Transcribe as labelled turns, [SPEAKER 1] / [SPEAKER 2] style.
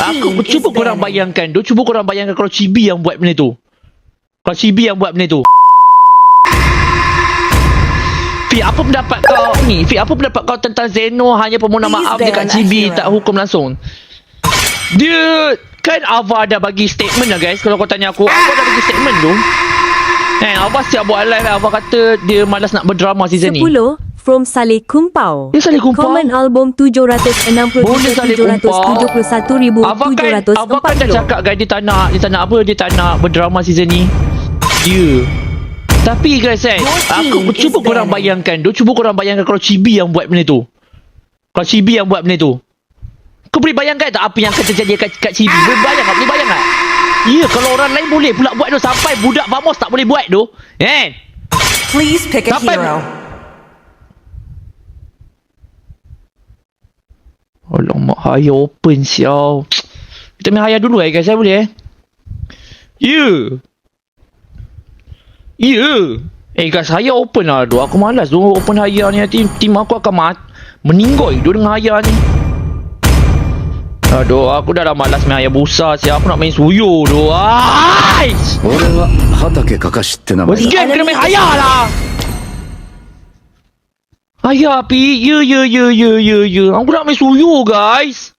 [SPEAKER 1] Aku cuba korang bayangkan tu. Cuba korang bayangkan kalau Chibi yang buat benda tu. Kalau Chibi yang buat benda tu. Fi, apa pendapat kau ni? Fi, apa pendapat kau tentang Zeno hanya permohonan maaf dekat Chibi, tak hukum langsung? Dia kan Ava dah bagi statement lah guys. Kalau kau tanya aku, Ava dah bagi statement tu. Ava siap buat live. Ava kata dia malas nak berdrama season ni.
[SPEAKER 2] 10 from Saleh Kumpau.
[SPEAKER 1] Dia Saleh Kumpau.
[SPEAKER 2] Komen album
[SPEAKER 1] Boleh Saleh Kumpau.
[SPEAKER 2] 771,740.
[SPEAKER 1] Ava kan dah cakap guys, dia tak nak berdrama season ni. Dia. Tapi guys aku cuba korang bayangkan tu. Cuba korang bayangkan kalau Chibi yang buat benda tu. Kalau Chibi yang buat benda tu. Kau boleh bayangkan tak apa yang akan terjadi kat Chibi? Boleh bayang tak? Boleh bayang tak? Ya, kalau orang lain boleh pula buat tu. Sampai budak Vamos tak boleh buat tu.
[SPEAKER 3] Please pick a
[SPEAKER 1] Sampai
[SPEAKER 3] hero.
[SPEAKER 1] Alamak, Haya open sial. Kita main Haya dulu guys, boleh Ya. Guys, Haya open lah tu. Aku malas tu open Haya ni. Tim aku akan meninggoy tu dengan Haya ni. Aduh, aku dah malas main Haya busa sial. Aku nak main Suyo tu. Aish! Bos game kena main Haya lah. Haya Pi. Ya. Aku nak main Suyo guys.